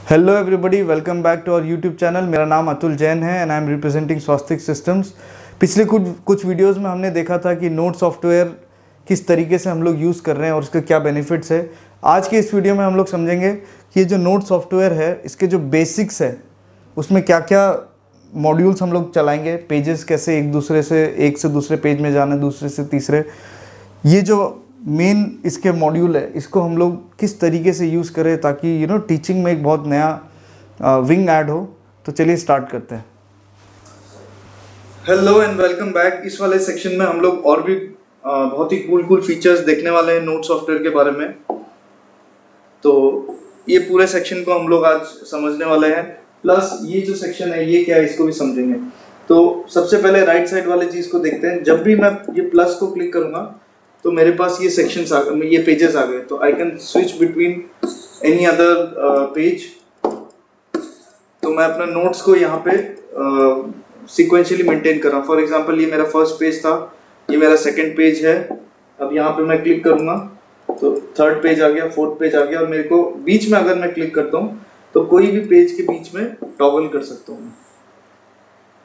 Hello everybody, welcome back to our YouTube channel. मेरा नाम अतुल जैन है and I am representing Swastik systems. पिछले कुछ वीडियोस में हमने देखा था कि नोट सॉफ्टवेयर किस तरीके से हम लोग यूज़ कर रहे हैं और उसके क्या बेनिफिट्स है। आज के इस वीडियो में हम लोग समझेंगे कि ये जो नोट सॉफ्टवेयर है इसके जो बेसिक्स है उसमें क्या क्या मॉड्यूल्स हम लोग चलाएंगे, पेजेस कैसे एक से दूसरे पेज में जाना, दूसरे से तीसरे, ये जो मेन इसके मॉड्यूल है इसको हम लोग किस तरीके से यूज़ करें ताकि टीचिंग में एक बहुत नया विंग ऐड हो। तो चलिए स्टार्ट करते हैं। Hello and welcome back. इस वाले सेक्शन में हम लोग और भी बहुत ही कूल फीचर्स देखने वाले हैं नोट सॉफ्टवेयर के बारे में। तो ये पूरे सेक्शन को हम लोग आज समझने वाले हैं, प्लस ये जो सेक्शन है ये क्या है इसको भी समझेंगे। तो सबसे पहले राइट साइड वाले चीज़ को देखते हैं। जब भी मैं ये प्लस को क्लिक करूँगा तो मेरे पास ये सेक्शंस ये पेजेस आ गए। तो I can switch between any other page. तो मैं अपना नोट्स को यहाँ पे सीक्वेंशियली मेंटेन कर रहा हूँ। फॉर एग्जांपल ये मेरा फर्स्ट पेज था, ये मेरा सेकंड पेज है। अब यहाँ पे मैं क्लिक करूँगा तो थर्ड पेज आ गया, फोर्थ पेज आ गया, और मेरे को बीच में अगर मैं क्लिक करता हूँ तो कोई भी पेज के बीच में टॉगल कर सकता हूँ,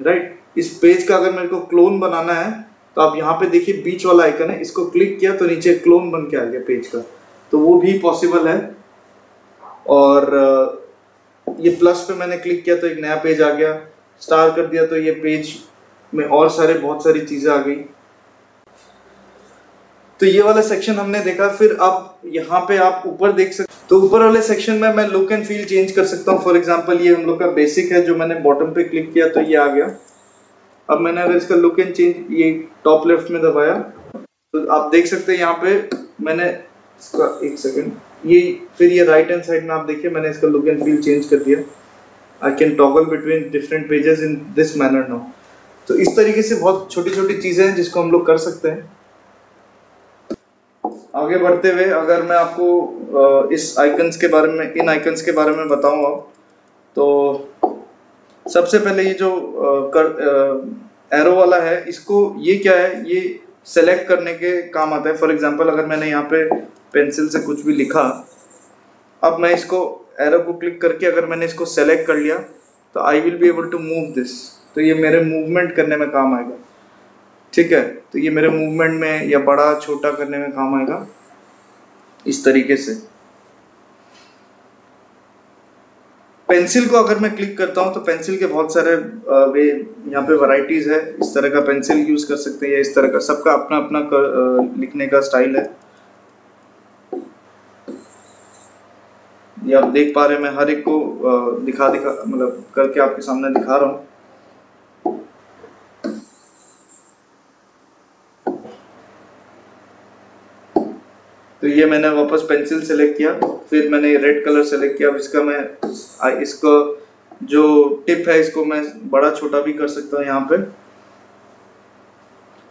राइट। इस पेज का अगर मेरे को क्लोन बनाना है तो आप यहाँ पे देखिए बीच वाला आइकन है, इसको क्लिक किया तो नीचे क्लोन बन के आ गया पेज का, तो वो भी पॉसिबल है। और ये प्लस पे मैंने क्लिक किया तो एक नया पेज आ गया, स्टार कर दिया तो ये पेज में और बहुत सारी चीजें आ गई। तो ये वाला सेक्शन हमने देखा। फिर आप यहाँ पे आप ऊपर देख सकते, तो ऊपर वाले सेक्शन में मैं लुक एंड फील चेंज कर सकता हूँ। फॉर एग्जाम्पल ये हम लोग का बेसिक है, जो मैंने बॉटम पे क्लिक किया तो ये आ गया। अब मैंने अगर इसका लुक एंड चेंज ये टॉप लेफ्ट में दबाया तो आप देख सकते हैं यहाँ पे मैंने इसका एक सेकंड ये फिर ये राइट हैंड साइड में आप देखिए मैंने इसका लुक एंड फील चेंज कर दिया। I can toggle between different pages in this manner now. तो इस तरीके से बहुत छोटी छोटी चीजें हैं जिसको हम लोग कर सकते हैं। आगे बढ़ते हुए अगर मैं आपको इस आइकन्स के बारे में, इन आइकन्स के बारे में बताऊं अब, तो सबसे पहले ये जो एरो वाला है, इसको ये क्या है, ये सेलेक्ट करने के काम आता है। फॉर एग्जांपल अगर मैंने यहाँ पे पेंसिल से कुछ भी लिखा, अब मैं इसको एरो को क्लिक करके अगर मैंने इसको सेलेक्ट कर लिया तो I will be able to move this. तो ये मेरे मूवमेंट करने में काम आएगा, ठीक है। तो ये मेरे मूवमेंट में या बड़ा छोटा करने में काम आएगा इस तरीके से। पेंसिल को अगर मैं क्लिक करता हूं तो पेंसिल के बहुत सारे वे यहाँ पे वैरायटीज है। इस तरह का पेंसिल यूज कर सकते हैं या इस तरह का, सबका अपना अपना लिखने का स्टाइल है। ये आप देख पा रहे हैं, मैं हर एक को दिखा मतलब करके आपके सामने दिखा रहा हूँ। तो ये मैंने वापस पेंसिल सेलेक्ट किया, फिर मैंने रेड कलर सेलेक्ट किया। अब इसका मैं इसको जो टिप है इसको मैं बड़ा छोटा भी कर सकता हूँ यहाँ पे।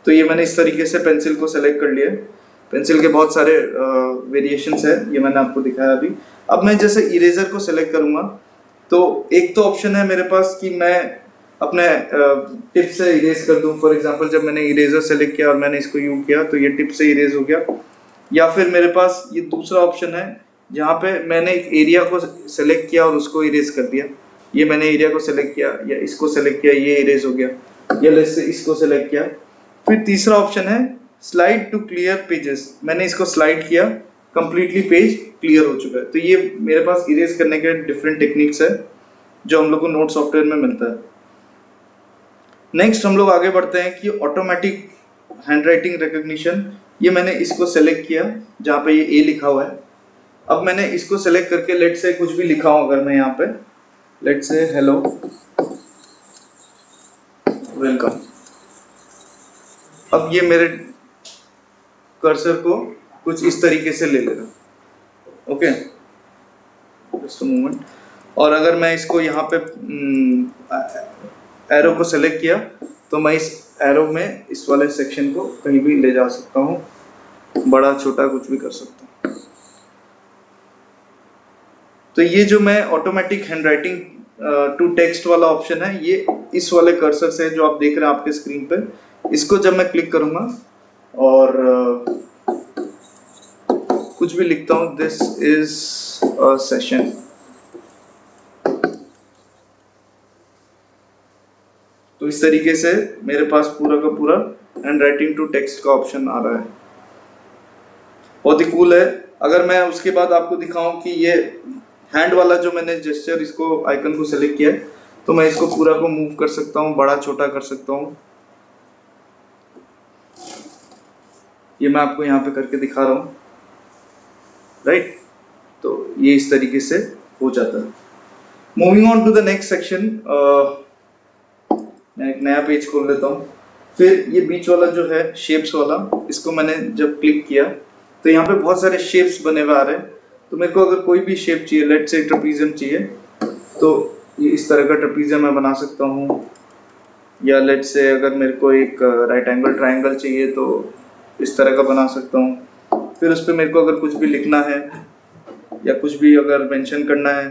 तो ये मैंने इस तरीके से पेंसिल को सेलेक्ट कर लिया। पेंसिल के बहुत सारे वेरिएशंस है, ये मैंने आपको दिखाया अभी। अब मैं जैसे इरेजर को सेलेक्ट करूंगा तो एक तो ऑप्शन है मेरे पास कि मैं अपने टिप से इरेज कर दूं। फॉर एग्जांपल जब मैंने इरेजर सेलेक्ट किया और मैंने इसको यूज किया तो ये टिप से इरेज हो गया। या फिर मेरे पास ये दूसरा ऑप्शन है जहाँ पे मैंने एक एरिया को सेलेक्ट किया और उसको इरेज कर दिया। ये मैंने एरिया को सेलेक्ट किया या इसको सेलेक्ट किया, ये इरेज हो गया, या लेट्स से इसको सेलेक्ट किया। फिर तीसरा ऑप्शन है स्लाइड टू क्लियर पेजेस। मैंने इसको स्लाइड किया, कंप्लीटली पेज क्लियर हो चुका है। तो ये मेरे पास इरेज करने के डिफरेंट टेक्निक्स है जो हम लोग को नोट सॉफ्टवेयर में मिलता है। नेक्स्ट हम लोग आगे बढ़ते हैं कि ऑटोमेटिक हैंडराइटिंग रिकॉग्निशन। ये मैंने इसको सेलेक्ट किया जहाँ पे ये ए लिखा हुआ है। अब मैंने इसको सेलेक्ट करके लेट से कुछ भी लिखा हूँ, अगर मैं यहाँ पे लेट से हेलो वेलकम, अब ये मेरे कर्सर को कुछ इस तरीके से ले लेगा, ओके, जस्ट अ मोमेंट। और अगर मैं इसको यहाँ पे एरो को सेलेक्ट किया तो मैं इस एरो में इस वाले सेक्शन को कहीं भी ले जा सकता हूँ, बड़ा छोटा कुछ भी कर सकता हूँ। तो ये जो मैं ऑटोमेटिक हैंडराइटिंग टू टेक्स्ट वाला ऑप्शन है, ये इस वाले कर्सर से जो आप देख रहे हैं आपके स्क्रीन पे, इसको जब मैं क्लिक करूंगा और कुछ भी लिखता हूँ, दिस इज अ सेशन, इस तरीके से मेरे पास पूरा का पूरा हैंड राइटिंग टू टेक्स्ट का ऑप्शन आ रहा है, बहुत ही कूल है। अगर मैं उसके बाद आपको दिखाऊं कि ये हैंड वाला जो मैंने जेस्चर इसको आइकन को सेलेक्ट किया है, तो मैं इसको पूरा को मूव कर सकता हूँ, बड़ा छोटा कर सकता हूँ। ये मैं आपको यहाँ पे करके दिखा रहा हूँ, राइट। तो ये इस तरीके से हो जाता है। Moving on to the next section, मैं एक नया पेज खोल लेता हूँ। फिर ये बीच वाला जो है शेप्स वाला, इसको मैंने जब क्लिक किया तो यहाँ पे बहुत सारे शेप्स बने हुए आ रहे हैं। तो मेरे को अगर कोई भी शेप चाहिए, लेट्स से ट्रेपीजियम चाहिए, तो ये इस तरह का ट्रेपीजियम मैं बना सकता हूँ। या लेट्स से अगर मेरे को एक राइट एंगल ट्रायंगल चाहिए तो इस तरह का बना सकता हूँ। फिर उस पर मेरे को अगर कुछ भी लिखना है या कुछ भी अगर मेंशन करना है,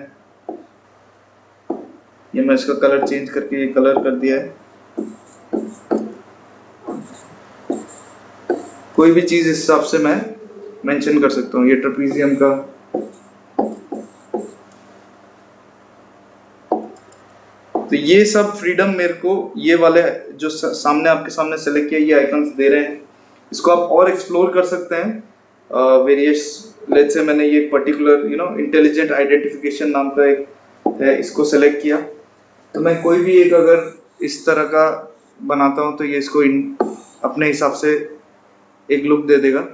ये मैं इसका कलर चेंज करके ये कलर कर दिया है। कोई भी चीज इस हिसाब से मैं मेंशन कर सकता हूँ। ये ट्रेपीजियम का, तो ये सब फ्रीडम मेरे को ये वाले जो सामने आपके सामने सेलेक्ट किया ये आइकन्स दे रहे हैं। इसको आप और एक्सप्लोर कर सकते हैं। वेरियस लेट्स से मैंने ये पर्टिकुलर इंटेलिजेंट आइडेंटिफिकेशन नाम का एक है, इसको सेलेक्ट किया, तो मैं कोई भी एक अगर इस तरह का बनाता हूँ तो ये इसको अपने हिसाब से एक लुक दे देगा।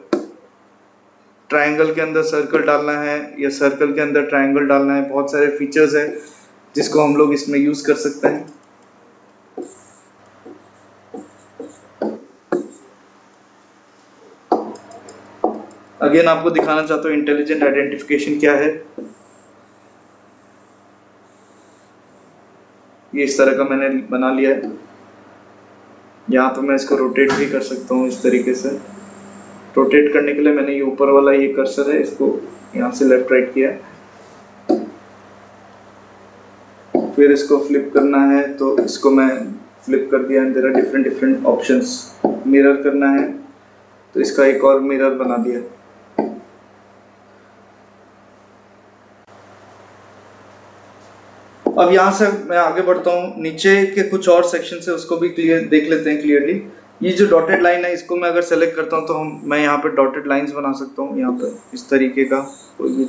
ट्रायंगल के अंदर सर्कल डालना है या सर्कल के अंदर ट्रायंगल डालना है, बहुत सारे फीचर्स है जिसको हम लोग इसमें यूज कर सकते हैं। अगेन आपको दिखाना चाहता हूँ इंटेलिजेंट आइडेंटिफिकेशन क्या है। ये इस तरह का मैंने बना लिया है। यहाँ पे मैं इसको रोटेट भी कर सकता हूँ इस तरीके से। रोटेट करने के लिए मैंने ये ऊपर वाला ये कर्सर है, इसको यहाँ से लेफ्ट राइट किया है। फिर इसको फ्लिप करना है तो इसको मैं फ्लिप कर दिया। There are different different options. Mirror करना है तो इसका एक और मिरर बना दिया। अब यहाँ से मैं आगे बढ़ता हूँ, नीचे के कुछ और सेक्शन है उसको भी क्लियर देख लेते हैं क्लियरली। ये जो डॉटेड लाइन है इसको मैं अगर सेलेक्ट करता हूँ तो मैं यहाँ पे डॉटेड लाइंस बना सकता हूँ। यहाँ पे इस तरीके का कोई भी,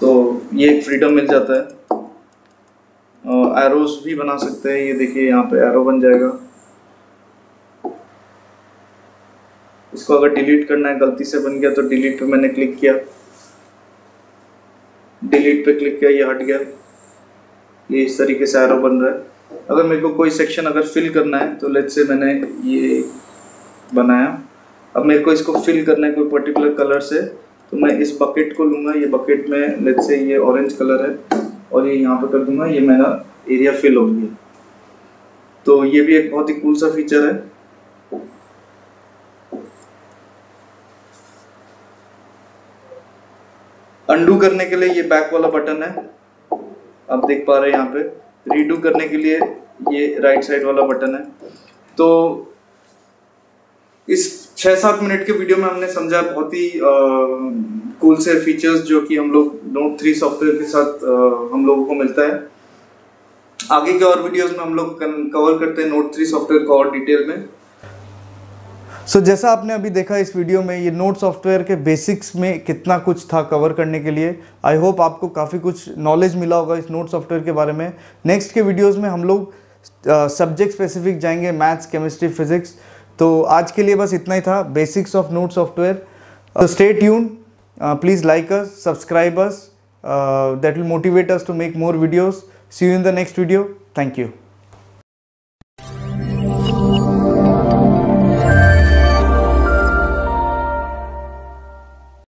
तो ये एक फ्रीडम मिल जाता है। एरोस भी बना सकते हैं, ये देखिए यहाँ पे एरो बन जाएगा। इसको अगर डिलीट करना है, गलती से बन गया तो डिलीट पे मैंने क्लिक किया, डिलीट पे क्लिक किया, ये हट गया। ये इस तरीके से एरो बन रहा है। अगर मेरे को कोई सेक्शन अगर फिल करना है तो लेट्स से मैंने ये बनाया, अब मेरे को इसको फिल करना है कोई पर्टिकुलर कलर से, तो मैं इस बकेट को लूंगा। ये बकेट में लेट्स से ये ऑरेंज कलर है और ये यहाँ पे कर दूंगा, ये मेरा एरिया फिल हो गया। तो ये भी एक बहुत ही कूल सा फीचर है। अंडू करने के लिए ये बैक वाला बटन है, आप देख पा रहे हैं यहाँ पे। रीडू करने के लिए ये राइट साइड वाला बटन है। तो इस 6-7 मिनट के वीडियो में हमने समझा बहुत ही कूल से फीचर्स जो कि हम लोग नोट 3 सॉफ्टवेयर के साथ हम लोगों को मिलता है। आगे के और वीडियोस में हम लोग कवर करते हैं नोट 3 सॉफ्टवेयर को और डिटेल में। जैसा आपने अभी देखा इस वीडियो में, ये नोट सॉफ्टवेयर के बेसिक्स में कितना कुछ था कवर करने के लिए। आई होप आपको काफ़ी कुछ नॉलेज मिला होगा इस नोट सॉफ्टवेयर के बारे में। नेक्स्ट के वीडियोस में हम लोग सब्जेक्ट स्पेसिफिक जाएंगे, मैथ्स, केमिस्ट्री, फिजिक्स। तो आज के लिए बस इतना ही था, basics of note software. Stay tune, please like us, subscribe us, that will motivate us to make more videos. See you in the next video. Thank you.